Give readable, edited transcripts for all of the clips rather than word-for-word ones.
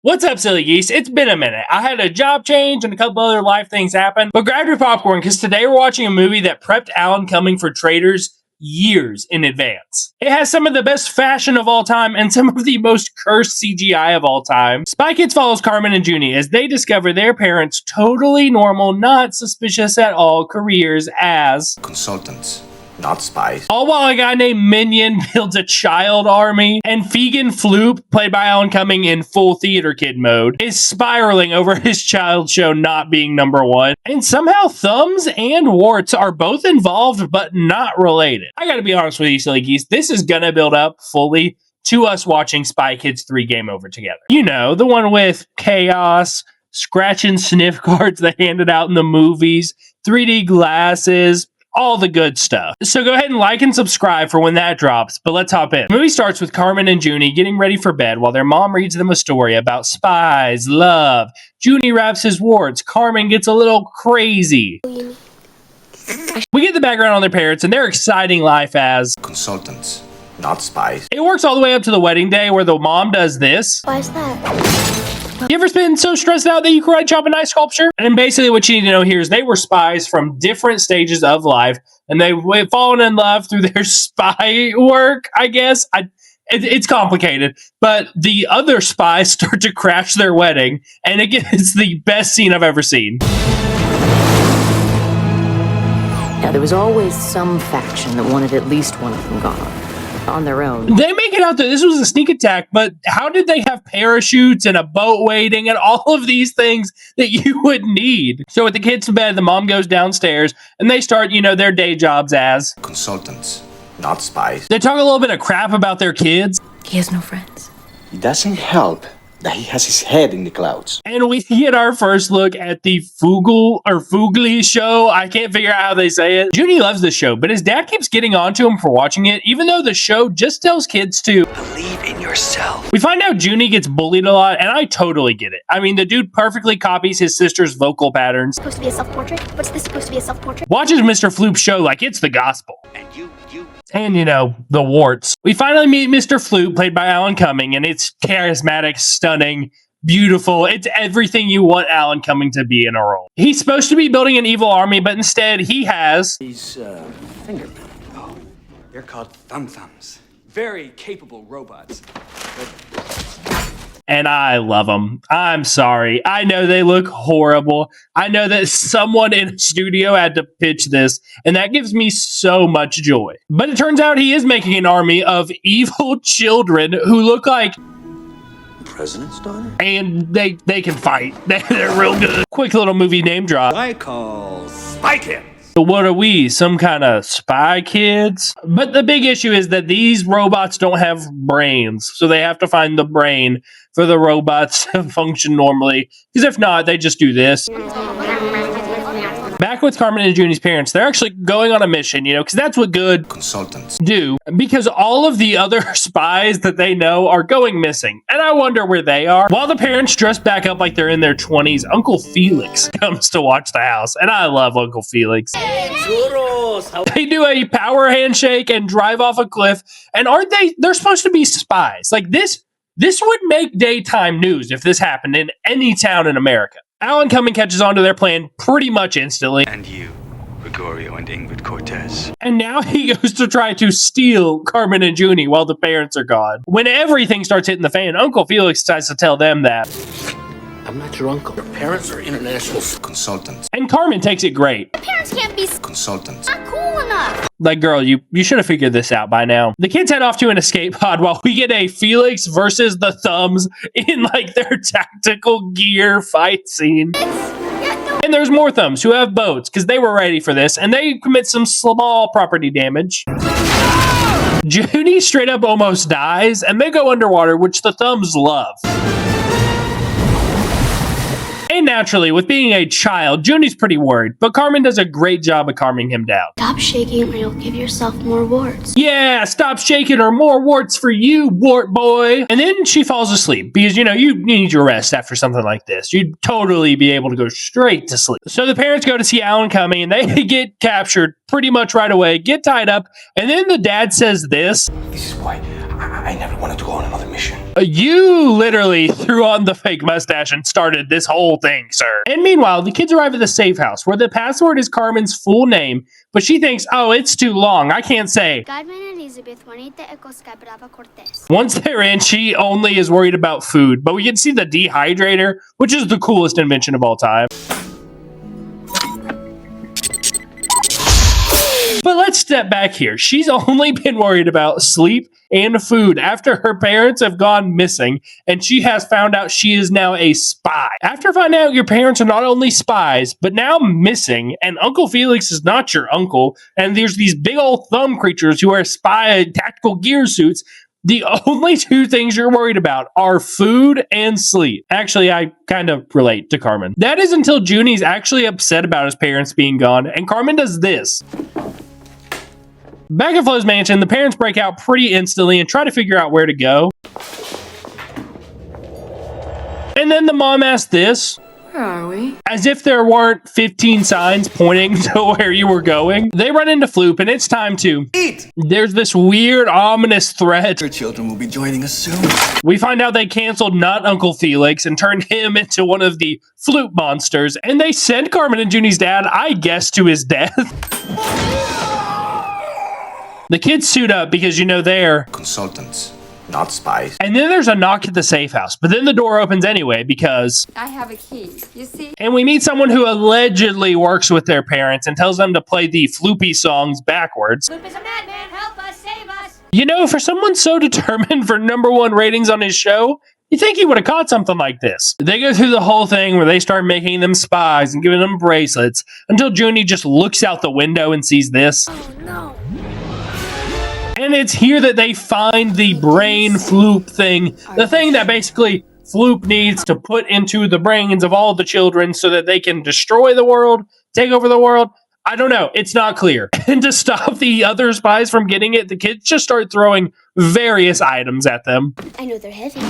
What's up, Silly Geese? It's been a minute. I had a job change and a couple other life things happen, but grab your popcorn because today we're watching a movie that prepped Alan Cumming for traders years in advance. It has some of the best fashion of all time and some of the most cursed CGI of all time. Spy Kids follows Carmen and Junie as they discover their parents' totally normal, not suspicious at all careers as consultants, not spies. All while a guy named Minion builds a child army, and Fegan Floop, played by Alan Cumming in full theater kid mode, is spiraling over his child show not being number one. And somehow Thumbs and Warts are both involved but not related. I gotta be honest with you, Silly Geese, this is gonna build up fully to us watching Spy Kids 3 Game Over together. You know, the one with chaos, scratch and sniff cards they handed out in the movies, 3D glasses, all the good stuff. So go ahead and like and subscribe for when that drops, but let's hop in. The movie starts with Carmen and Junie getting ready for bed while their mom reads them a story about spies, love. Junie wraps his warts. Carmen gets a little crazy. We get the background on their parents and their exciting life as consultants, not spies. It works all the way up to the wedding day where the mom does this. Why is that? You ever been so stressed out that you karate chop an ice sculpture? And basically what you need to know here is they were spies from different stages of life, and they've fallen in love through their spy work, I guess. It's complicated, but the other spies start to crash their wedding, and again, it's the best scene I've ever seen. Now, there was always some faction that wanted at least one of them gone. On their own. They make it out that this was a sneak attack, but how did they have parachutes and a boat waiting and all of these things that you would need? So with the kids to bed, the mom goes downstairs and they start, their day jobs as consultants, not spies. They talk a little bit of crap about their kids. He has no friends. It doesn't help that he has his head in the clouds. And we get our first look at the Foogly show. I can't figure out how they say it. Junie loves this show, but his dad keeps getting onto him for watching it, even though the show just tells kids to believe in yourself. We find out Junie gets bullied a lot, and I totally get it. I mean, the dude perfectly copies his sister's vocal patterns. Supposed to be a self-portrait? What's this supposed to be a self-portrait? Watches Mr. Floop's show like it's the gospel. And, the warts. We finally meet Mr. Floop, played by Alan Cumming, and it's charismatic, stunning, beautiful. It's everything you want Alan Cumming to be in a role. He's supposed to be building an evil army, but instead he has These fingermen. Oh, they're called thumbs. Very capable robots. and I love them. I'm sorry. I know they look horrible. I know that someone in a studio had to pitch this, and that gives me so much joy. But it turns out he is making an army of evil children who look like President's daughter? and they can fight. They're real good. Quick little movie name drop. I call Spy Kids. So what are we? Some kind of spy kids? But the big issue is that these robots don't have brains. So they have to find the brain for the robots to function normally. Because if not, they just do this. Back with Carmen and Junie's parents, they're actually going on a mission, because that's what good consultants do. Because all of the other spies that they know are going missing. And I wonder where they are. While the parents dress back up like they're in their 20s, Uncle Felix comes to watch the house. And I love Uncle Felix. They do a power handshake and drive off a cliff. And they're supposed to be spies. Like this would make daytime news if this happened in any town in America. Alan Cumming catches on to their plan pretty much instantly. And you, Gregorio and Ingrid Cortez. And now he goes to try to steal Carmen and Junie while the parents are gone. When everything starts hitting the fan, Uncle Felix decides to tell them that I'm not your uncle. Your parents are international consultants. And Carmen takes it great. Parents can't be Consultants. not cool enough. Like, girl, you should have figured this out by now. The kids head off to an escape pod while we get a Felix versus the Thumbs in like their tactical gear fight scene. And there's more Thumbs who have boats because they were ready for this, and they commit some small property damage. Junie straight up almost dies, and they go underwater, which the Thumbs love. And naturally, with being a child, Junie's pretty worried, but Carmen does a great job of calming him down. Stop shaking or you'll give yourself more warts. Yeah, stop shaking or more warts for you, wart boy. And then she falls asleep because, you need your rest after something like this. You'd totally be able to go straight to sleep. So the parents go to see Alan Cumming and they get captured pretty much right away, get tied up, and then the dad says this. This is why I never wanted to go on another mission. You literally threw on the fake mustache and started this whole thing, sir. And meanwhile, the kids arrive at the safe house where the password is Carmen's full name, but she thinks, oh, it's too long. I can't say. Carmen Elizabeth Juanita Ecosca Brava Cortez. Once they're in, she only is worried about food, but we can see the dehydrator, which is the coolest invention of all time. But let's step back here. She's only been worried about sleep and food after her parents have gone missing, and she has found out she is now a spy. After finding out your parents are not only spies, but now missing, and Uncle Felix is not your uncle, and there's these big old thumb creatures who wear spy tactical gear suits, the only two things you're worried about are food and sleep. Actually, I kind of relate to Carmen. That is until Junie's actually upset about his parents being gone, and Carmen does this. Back at Flo's mansion, the parents break out pretty instantly and try to figure out where to go. And then the mom asks this. Where are we? As if there weren't 15 signs pointing to where you were going. They run into Floop and it's time to Eat! There's this weird, ominous threat. Your children will be joining us soon. We find out they canceled not Uncle Felix and turned him into one of the Floop monsters. And they send Carmen and Junie's dad, I guess, to his death. The kids suit up because, you know, they're Consultants, not spies. And then there's a knock at the safe house, but then the door opens anyway because I have a key, you see? and we meet someone who allegedly works with their parents and tells them to play the Floopy songs backwards. Floop is a madman. Help us, save us. You know, for someone so determined for #1 ratings on his show, you think he would have caught something like this. They go through the whole thing where they start making them spies and giving them bracelets until Junie just looks out the window and sees this. Oh no. And it's here that they find the brain Floop thing, the thing that basically Floop needs to put into the brains of all the children so that they can destroy the world, take over the world. I don't know. It's not clear. And to stop the other spies from getting it, the kids just start throwing various items at them. I know they're heavy.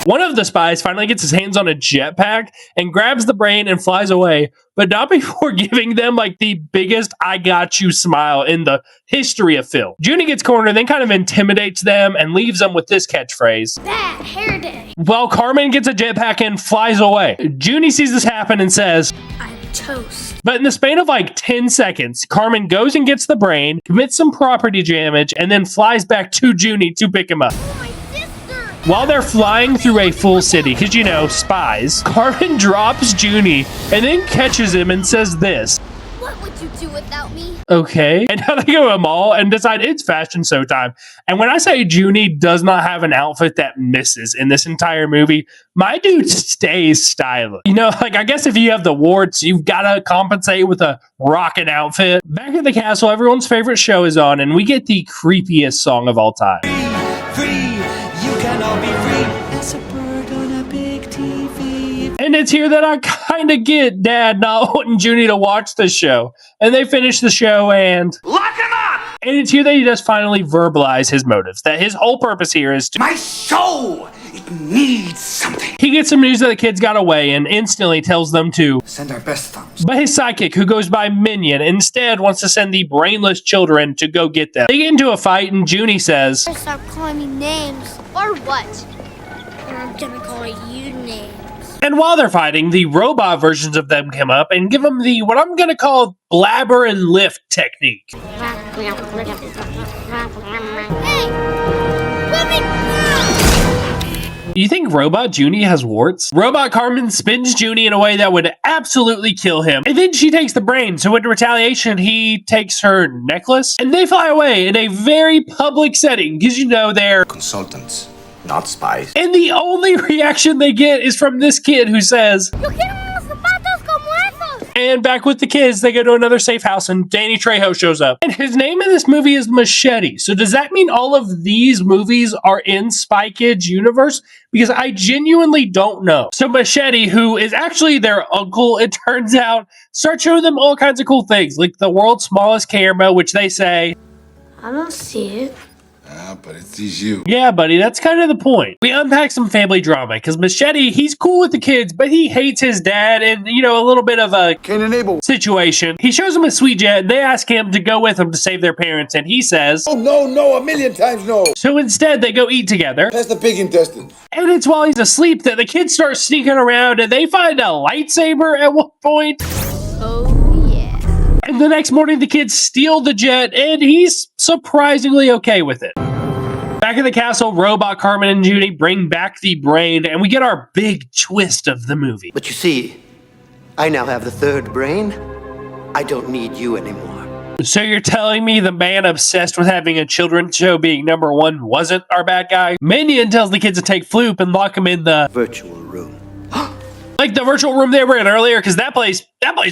One of the spies finally gets his hands on a jetpack and grabs the brain and flies away, but not before giving them like the biggest I got you smile in the history of film. Junie gets cornered, then kind of intimidates them and leaves them with this catchphrase. That hair day. While Carmen gets a jetpack and flies away. Junie sees this happen and says, I'm toast. but in the span of like 10 seconds, Carmen goes and gets the brain, commits some property damage, and then flies back to Junie to pick him up. Oh, my sister. While they're flying through a full city, because you know, spies, Carmen drops Junie and then catches him and says this. What would you do without me? Okay. And now they go to a mall and decide it's fashion show time. And when I say Junie does not have an outfit that misses in this entire movie, my dude stays stylish. You know, like I guess if you have the warts, you've got to compensate with a rockin' outfit. Back at the castle, everyone's favorite show is on, and we get the creepiest song of all time. Free! You can all be free as a bird on a big TV. And it's here that I kind of get Dad not wanting Junie to watch the show. And they finish the show and Lock him up! And it's here that he does finally verbalize his motives. That his whole purpose here is to... My soul! It needs something. He gets some news that the kids got away and instantly tells them to... Send our best thumbs. But his sidekick, who goes by Minion, instead wants to send the brainless children to go get them. They get into a fight and Junie says... Stop calling me names. Or what? Or I'm gonna call you names. And while they're fighting, the robot versions of them come up and give them the, what I'm going to call, blabber and lift technique. Hey! You think Robot Junie has warts? Robot Carmen spins Junie in a way that would absolutely kill him. And then she takes the brain, so in retaliation, he takes her necklace. And they fly away in a very public setting, because you know they're... Consultants, not spies. And the only reaction they get is from this kid who says... Yo quiero unos zapatos como esos. And back with the kids, they go to another safe house and Danny Trejo shows up. And his name in this movie is Machete. So does that mean all of these movies are in Spy Kids universe? Because I genuinely don't know. So Machete, who is actually their uncle, it turns out, starts showing them all kinds of cool things. Like the world's smallest camera, which they say... I don't see it. But it sees you. Yeah, buddy, that's kind of the point. We unpack some family drama because Machete, he's cool with the kids, but he hates his dad and, a little bit of a situation. He shows them a sweet jet and they ask him to go with them to save their parents, and he says, Oh, no, 1,000,000 times no. So instead, they go eat together. That's the pig intestine. And it's while he's asleep that the kids start sneaking around and they find a lightsaber at one point. Oh, yeah. And the next morning, the kids steal the jet and he's surprisingly okay with it. Back in the castle, Robot, Carmen, and Judy bring back the brain, and we get our big twist of the movie. But you see, I now have the third brain. I don't need you anymore. So you're telling me the man obsessed with having a children's show being number one wasn't our bad guy? Minion tells the kids to take Floop and lock him in the virtual room. Like the virtual room they were in earlier, because that place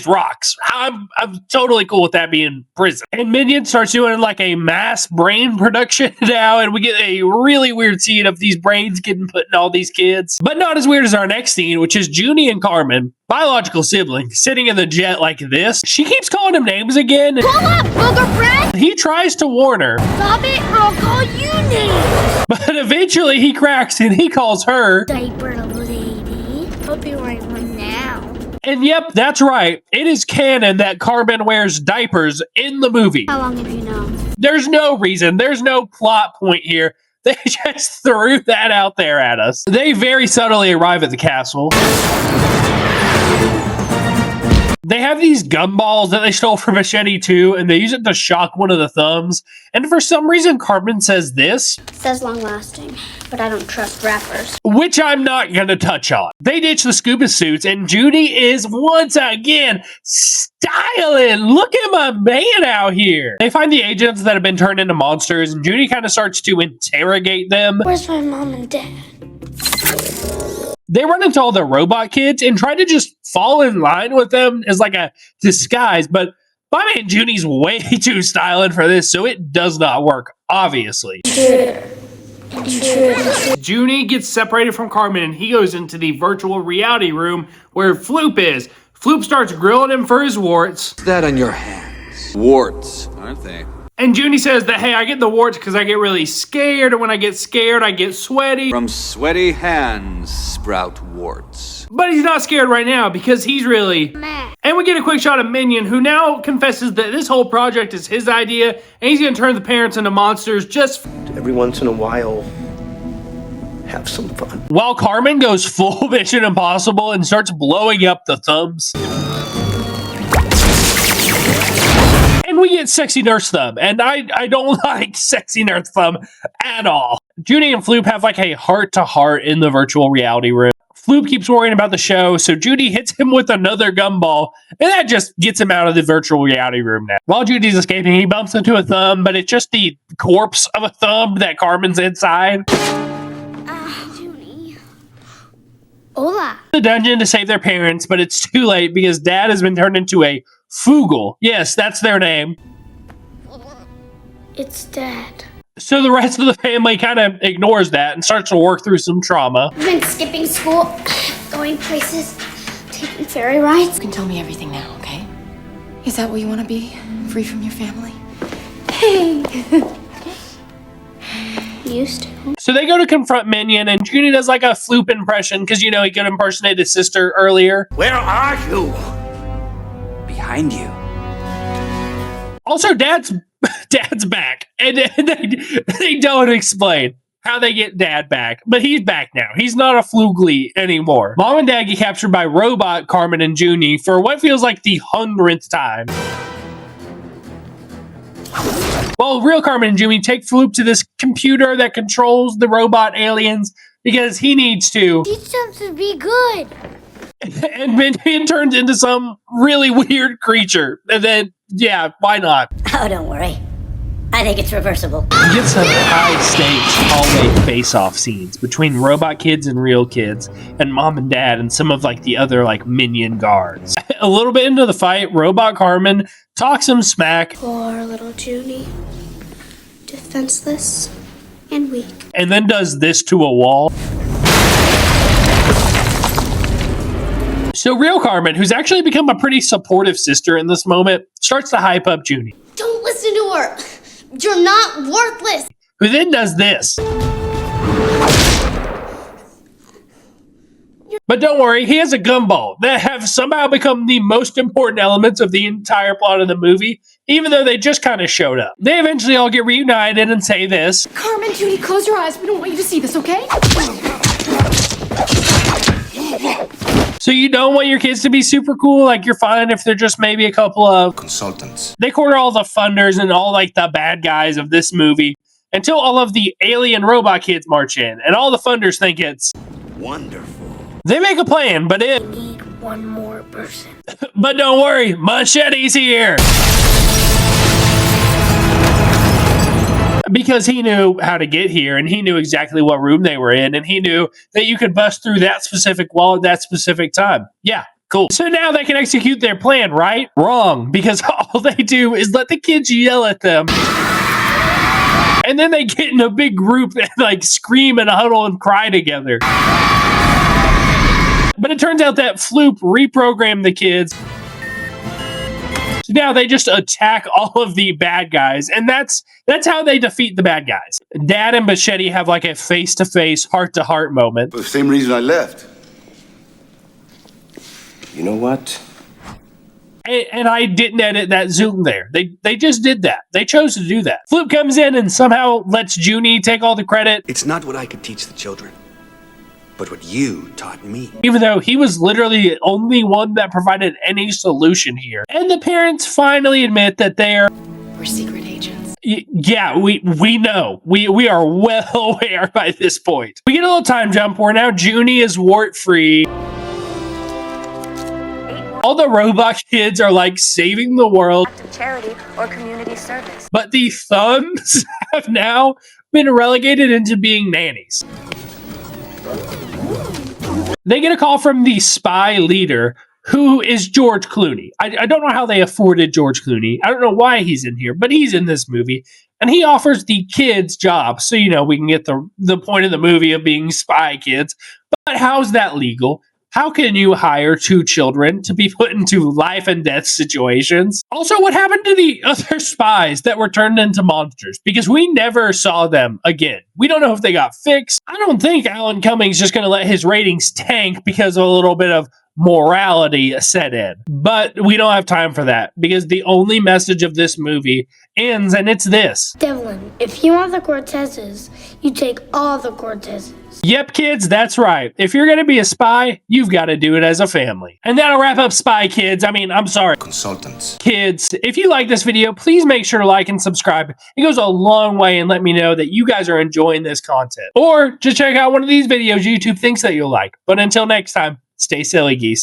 rocks. I'm totally cool with that being prison. And Minion starts doing like a mass brain production now, and we get a really weird scene of these brains getting put in all these kids. But not as weird as our next scene, which is Junie and Carmen, biological siblings, sitting in the jet like this. She keeps calling him names again. Pull up, booger breath! He tries to warn her. Stop it or I'll call you names! But eventually he cracks and he calls her Diaper lady. Hope you're wearing one now. And yep, that's right. It is canon that Carmen wears diapers in the movie. How long have you known? There's no reason. There's no plot point here. They just threw that out there at us. They very subtly arrive at the castle. They have these gumballs that they stole from Machete 2, and they use it to shock one of the thumbs. And for some reason, Carmen says this. It says long lasting, but I don't trust rappers. Which I'm not going to touch on. They ditch the scuba suits, and Judy is once again styling. Look at my man out here. They find the agents that have been turned into monsters, and Judy kind of starts to interrogate them. Where's my mom and dad? They run into all the robot kids and try to just fall in line with them as like a disguise, but my man Junie's way too styling for this, so it does not work, obviously. Junie gets separated from Carmen and he goes into the virtual reality room where Floop is. Floop starts grilling him for his warts. That on your hands. Warts, aren't they? And Junie says that, hey, I get the warts because I get really scared, and when I get scared, I get sweaty. From sweaty hands sprout warts. But he's not scared right now because he's really mad. And we get a quick shot of Minion, who now confesses that this whole project is his idea, and he's going to turn the parents into monsters just Every once in a while, have some fun. while Carmen goes full Mission Impossible and starts blowing up the thumbs. And we get Sexy Nurse Thumb, and I don't like Sexy Nurse Thumb at all. Judy and Floop have like a heart-to-heart in the virtual reality room. Floop keeps worrying about the show, so Judy hits him with another gumball, and that just gets him out of the virtual reality room now. While Judy's escaping, he bumps into a thumb, but it's just the corpse of a thumb that Carmen's inside. Junie. Hola. The dungeon to save their parents, but it's too late because Dad has been turned into a Foogle. Yes, that's their name. It's Dad. So the rest of the family kind of ignores that and starts to work through some trauma. I've been skipping school, going places, taking ferry rides. You can tell me everything now, okay? Is that what you want to be? Free from your family? Hey. Used to. So they go to confront Minion, and Judy does like a Floop impression because, he could impersonate his sister earlier. Where are you? Behind you. Also, Dad's back, and they don't explain how they get Dad back, but he's back now. He's not a Floogly anymore. Mom and Dad get captured by Robot, Carmen, and Junie for what feels like the 100th time. Well, real Carmen and Junie take Floop to this computer that controls the robot aliens because he needs to. Teach them to be good. And Minion turns into some really weird creature. And then, yeah, why not? Oh, don't worry. I think it's reversible. We get some high-stakes hallway face-off scenes between robot kids and real kids, and Mom and Dad and some of the other Minion guards. A little bit into the fight, Robot Carmen talks some smack. Poor little Junie. Defenseless and weak. And then does this to a wall. So real Carmen, who's actually become a pretty supportive sister in this moment, starts to hype up Junie. Don't listen to her. You're not worthless. who then does this. But don't worry, he has a gumball that have somehow become the most important elements of the entire plot of the movie, even though they just kind of showed up. They eventually all get reunited and say this. Carmen, Judy, close your eyes. We don't want you to see this, okay? So you don't want your kids to be super cool? Like, you're fine if they're just maybe a couple of consultants. They corner all the funders and all like the bad guys of this movie until all of the alien robot kids march in, and all the funders think it's wonderful. They make a plan, but We need one more person. But don't worry, Machete's here! Because he knew how to get here, and he knew exactly what room they were in, and he knew that you could bust through that specific wall at that specific time. Yeah, cool. So now they can execute their plan, right? Wrong, because all they do is let the kids yell at them. And then they get in a big group and like scream and huddle and cry together. But it turns out that Floop reprogrammed the kids. So now they just attack all of the bad guys, and that's how they defeat the bad guys. Dad and Machete have like a face-to-face, heart-to-heart moment. For the same reason I left. You know what? And I didn't edit that zoom there. They just did that. They chose to do that. Floop comes in and somehow lets Junie take all the credit. It's not what I could teach the children, but what you taught me. Even though he was literally the only one that provided any solution here. And the parents finally admit that We're secret agents. Yeah, we know. We are well aware by this point. We get a little time jump where now Junie is wart-free. All the robot kids are like saving the world. Charity or community service. But the thumbs have now been relegated into being nannies. They get a call from the spy leader, who is George Clooney. I don't know how they afforded George Clooney. I don't know why he's in here, but he's in this movie. And he offers the kids jobs. So, we can get the point of the movie of being spy kids. But how's that legal? How can you hire 2 children to be put into life and death situations? Also, what happened to the other spies that were turned into monsters? Because we never saw them again. We don't know if they got fixed. I don't think Alan Cumming's just going to let his ratings tank because of a little bit of morality set in. But we don't have time for that because the only message of this movie ends, and it's this. Devlin, if you want the Cortezes, you take all the Cortezes. Yep, kids, that's right. If you're going to be a spy, you've got to do it as a family. And that'll wrap up Spy Kids. I'm sorry. Consultants. Kids, if you like this video, please make sure to like and subscribe. It goes a long way and let me know that you guys are enjoying this content. Or just check out one of these videos YouTube thinks that you'll like. But until next time, stay silly, geese.